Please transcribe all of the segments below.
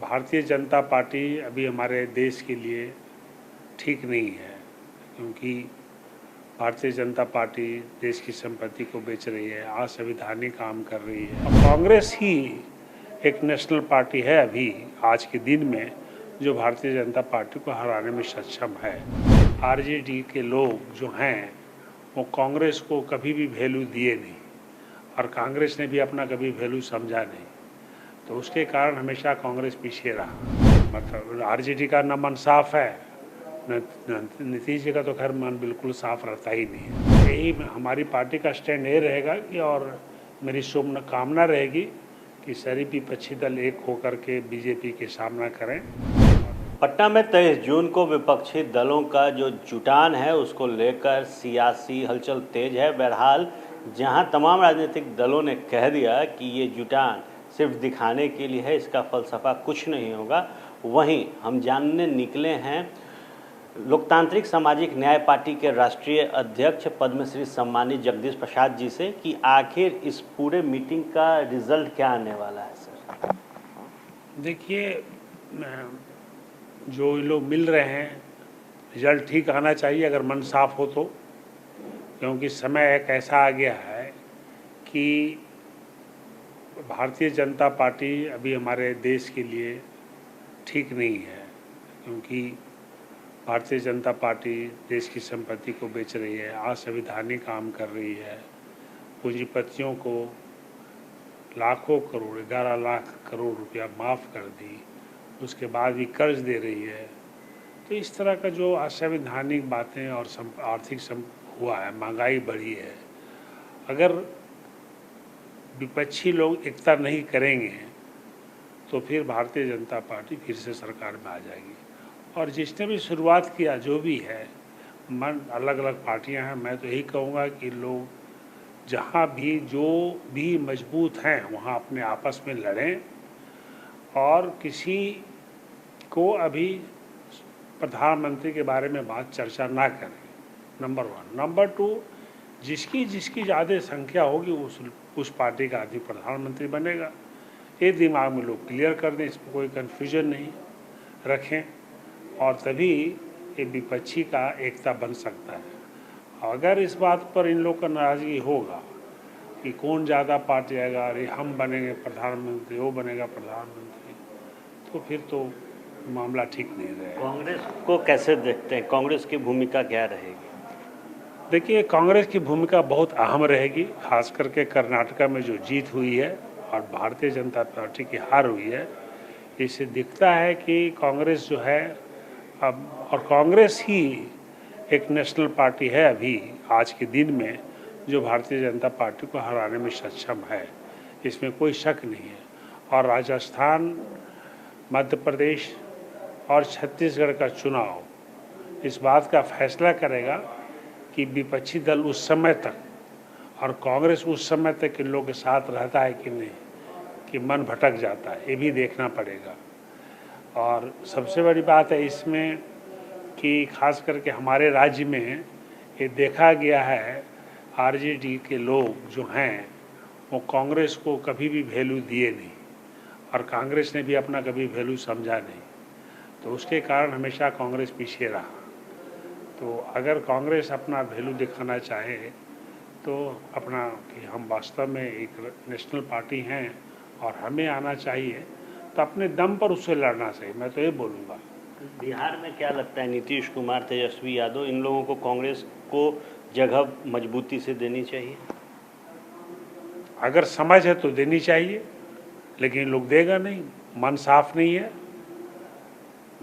Bharatiya Janata party अभी हमारे देश के लिए ठीक नहीं है, क्योंकि भारतीय जनता पार्टी देश की संपत्ति को बेच रही है, असंवैधानिक काम कर रही है। अब कांग्रेस ही एक नेशनल पार्टी है अभी आज के दिन में, जो भारतीय जनता पार्टी को हराने में सक्षम है। आरजेडी के लोग जो हैं वो कांग्रेस को कभी भी वैल्यू दिए नहीं, और कांग्रेस ने भी अपना कभी वैल्यू समझा नहीं, तो उसके कारण हमेशा कांग्रेस पीछे रहा। मतलब आरजेडी का न मन साफ है, नीतीश जी का तो खैर मन बिल्कुल साफ रहता ही नहीं है। यही हमारी पार्टी का स्टैंड ये रहेगा कि, और मेरी शुभकामना रहेगी कि सारी विपक्षी दल एक होकर के बीजेपी के सामना करें। पटना में 23 जून को विपक्षी दलों का जो जुटान है उसको लेकर सियासी हलचल तेज है। बहरहाल जहां तमाम राजनीतिक दलों ने कह दिया कि ये जुटान सिर्फ दिखाने के लिए है, इसका फलसफा कुछ नहीं होगा, वहीं हम जानने निकले हैं लोकतांत्रिक सामाजिक न्याय पार्टी के राष्ट्रीय अध्यक्ष पद्मश्री सम्मानित जगदीश प्रसाद जी से कि आखिर इस पूरे मीटिंग का रिजल्ट क्या आने वाला है। सर देखिए, जो लोग मिल रहे हैं, रिजल्ट ठीक आना चाहिए अगर मन साफ हो तो, क्योंकि समय एक ऐसा आ गया है कि भारतीय जनता पार्टी अभी हमारे देश के लिए ठीक नहीं है, क्योंकि भारतीय जनता पार्टी देश की संपत्ति को बेच रही है, असंवैधानिक काम कर रही है, पूंजीपतियों को लाखों करोड़ 11 लाख करोड़ रुपया माफ़ कर दी, उसके बाद भी कर्ज दे रही है। तो इस तरह का जो असंवैधानिक बातें और आर्थिक हुआ है, महंगाई बढ़ी है, अगर विपक्षी लोग एकता नहीं करेंगे तो फिर भारतीय जनता पार्टी फिर से सरकार में आ जाएगी। और जिसने भी शुरुआत किया, जो भी है, मन अलग अलग पार्टियां हैं, मैं तो यही कहूँगा कि लोग जहाँ भी जो भी मजबूत हैं वहाँ अपने आपस में लड़ें, और किसी को अभी प्रधानमंत्री के बारे में बात चर्चा ना करें, नंबर 1। नंबर 2, जिसकी ज़्यादा संख्या होगी उस पार्टी का आदमी प्रधानमंत्री बनेगा। ये दिमाग में लोग क्लियर कर दें, इसमें कोई कन्फ्यूजन नहीं रखें, और तभी ये विपक्षी का एकता बन सकता है। अगर इस बात पर इन लोग का नाराज़गी होगा कि कौन ज़्यादा पार्टी आएगा, अरे हम बनेंगे प्रधानमंत्री, वो बनेगा प्रधानमंत्री, तो फिर तो मामला ठीक नहीं रहेगा। कांग्रेस को कैसे देखते हैं, कांग्रेस की भूमिका क्या रहेगी? देखिए, कांग्रेस की भूमिका बहुत अहम रहेगी, खास करके कर्नाटका में जो जीत हुई है और भारतीय जनता पार्टी की हार हुई है, इससे दिखता है कि कांग्रेस जो है अब, और कांग्रेस ही एक नेशनल पार्टी है अभी आज के दिन में, जो भारतीय जनता पार्टी को हराने में सक्षम है, इसमें कोई शक नहीं है। और राजस्थान, मध्य प्रदेश और छत्तीसगढ़ का चुनाव इस बात का फैसला करेगा कि विपक्षी दल उस समय तक और कांग्रेस उस समय तक इन लोगों के साथ रहता है कि नहीं, कि मन भटक जाता है, ये भी देखना पड़ेगा। और सबसे बड़ी बात है इसमें कि खास करके हमारे राज्य में ये देखा गया है, आरजेडी के लोग जो हैं वो कांग्रेस को कभी भी वैल्यू दिए नहीं, और कांग्रेस ने भी अपना कभी वैल्यू समझा नहीं, तो उसके कारण हमेशा कांग्रेस पीछे रहा। तो अगर कांग्रेस अपना वैल्यू दिखाना चाहे तो अपना कि हम वास्तव में एक नेशनल पार्टी हैं और हमें आना चाहिए, तो अपने दम पर उससे लड़ना चाहिए, मैं तो ये बोलूँगा। बिहार में क्या लगता है, नीतीश कुमार, तेजस्वी यादव, इन लोगों को कांग्रेस को जगह मजबूती से देनी चाहिए? अगर समझ है तो देनी चाहिए, लेकिन लोग देगा नहीं, मन साफ नहीं है।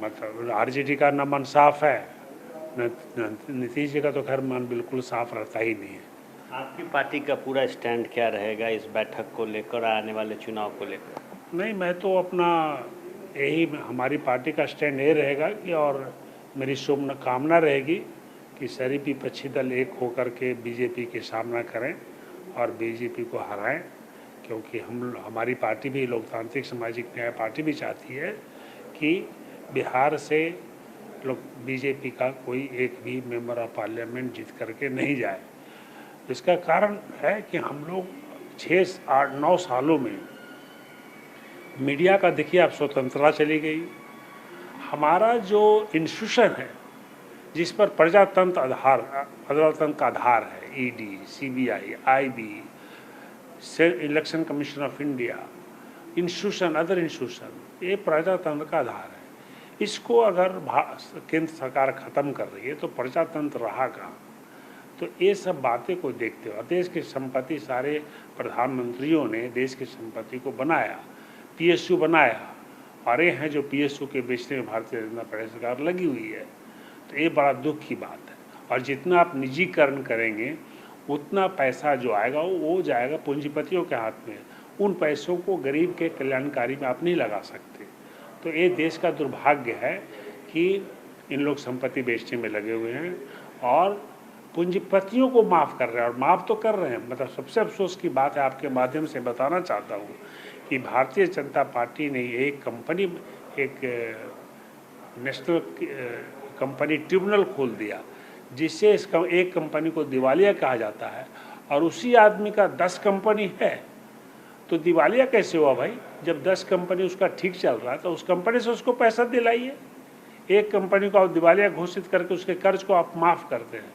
मतलब आरजेडी का न मन साफ है, नीतीश जी का तो खैर मन बिल्कुल साफ रहता ही नहीं है। आपकी पार्टी का पूरा स्टैंड क्या रहेगा इस बैठक को लेकर, आने वाले चुनाव को लेकर? नहीं, मैं तो अपना यही हमारी पार्टी का स्टैंड ये रहेगा कि, और मेरी शुभकामना रहेगी कि सारी विपक्षी दल एक होकर के बीजेपी के सामना करें और बीजेपी को हराएं, क्योंकि हमारी पार्टी भी, लोकतांत्रिक सामाजिक न्याय पार्टी भी चाहती है कि बिहार से लोग बीजेपी का कोई एक भी मेंबर ऑफ पार्लियामेंट जीत करके नहीं जाए। इसका कारण है कि हम लोग 6, 8, 9 सालों में मीडिया का देखिए आप स्वतंत्रता चली गई। हमारा जो इंस्टीट्यूशन है जिस पर प्रजातंत्र प्रजातंत्र का आधार है, ED, CBI, IB, election commission of India, institution, other institution, ये प्रजातंत्र का आधार है। इसको अगर केंद्र सरकार ख़त्म कर रही है तो प्रजातंत्र रहा कहाँ? तो ये सब बातें को देखते हुए देश की संपत्ति, सारे प्रधानमंत्रियों ने देश की संपत्ति को बनाया, पीएसयू बनाया, और ये हैं जो पीएसयू के बेचने में भारतीय जनता पार्टी सरकार लगी हुई है। तो ये बड़ा दुख की बात है। और जितना आप निजीकरण करेंगे उतना पैसा जो आएगा वो जाएगा पूंजीपतियों के हाथ में। उन पैसों को गरीब के कल्याणकारी में आप नहीं लगा सकते। तो ये देश का दुर्भाग्य है कि इन लोग संपत्ति बेचने में लगे हुए हैं और पूंजीपतियों को माफ़ कर रहे हैं, और माफ़ तो कर रहे हैं। मतलब सबसे अफसोस की बात है, आपके माध्यम से बताना चाहता हूँ कि भारतीय जनता पार्टी ने एक कंपनी, एक नेशनल कंपनी ट्रिब्यूनल खोल दिया जिससे एक कंपनी को दिवालिया कहा जाता है, और उसी आदमी का 10 कंपनी है। तो दिवालिया कैसे हुआ भाई? जब 10 कंपनी उसका ठीक चल रहा है तो उस कंपनी से उसको पैसा दिलाइए। एक कंपनी को आप दिवालिया घोषित करके उसके कर्ज को आप माफ़ करते हैं।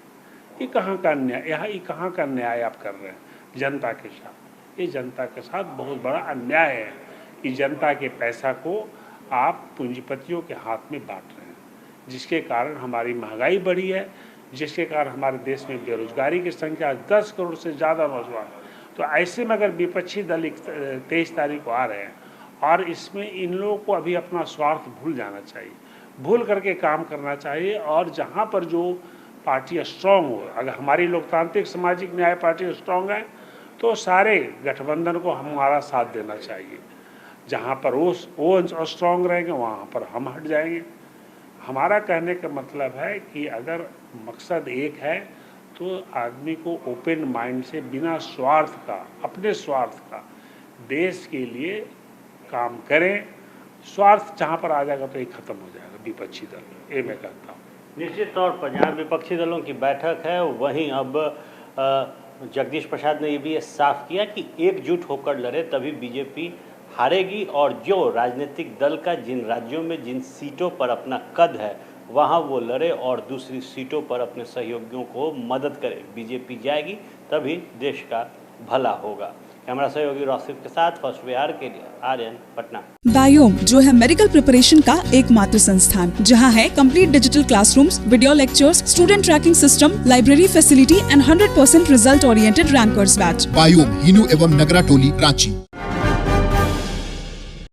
ये कहाँ का अन्याय, ये कहाँ का न्याय आप कर रहे हैं जनता के साथ? ये जनता के साथ बहुत बड़ा अन्याय है कि जनता के पैसा को आप पूंजीपतियों के हाथ में बांट रहे हैं, जिसके कारण हमारी महंगाई बढ़ी है, जिसके कारण हमारे देश में बेरोजगारी की संख्या 10 करोड़ से ज़्यादा नौजवान। तो ऐसे में अगर विपक्षी दल 23 तारीख को आ रहे हैं और इसमें इन लोगों को अभी अपना स्वार्थ भूल जाना चाहिए, भूल करके काम करना चाहिए। और जहाँ पर जो पार्टी स्ट्रांग हो, अगर हमारी लोकतांत्रिक सामाजिक न्याय पार्टी स्ट्रांग है तो सारे गठबंधन को हमारा साथ देना चाहिए। जहाँ पर वो स्ट्रांग रहेंगे वहाँ पर हम हट जाएंगे। हमारा कहने का मतलब है कि अगर मकसद एक है तो आदमी को ओपन माइंड से बिना स्वार्थ का, अपने स्वार्थ का, देश के लिए काम करें। स्वार्थ जहाँ पर आ जाएगा तो ये खत्म हो जाएगा विपक्षी दल, ये मैं कहता हूँ। निश्चित तौर पर जहाँ विपक्षी दलों की बैठक है वहीं अब जगदीश प्रसाद ने ये भी साफ किया कि एकजुट होकर लड़े तभी बीजेपी हारेगी, और जो राजनीतिक दल का जिन राज्यों में जिन सीटों पर अपना कद है वहाँ वो लड़े और दूसरी सीटों पर अपने सहयोगियों को मदद करे। बीजेपी जाएगी तभी देश का भला होगा। कैमरा सहयोगी रौसिफ के साथ फर्स्ट बिहार के लिए आर्यन, पटना। बायोम जो है मेडिकल प्रिपरेशन का एकमात्र संस्थान जहां है complete digital classrooms, video lectures, student tracking system, library facility and 100% result oriented rankers batch. Biome, Hinoo एवं नगरा टोली, रांची।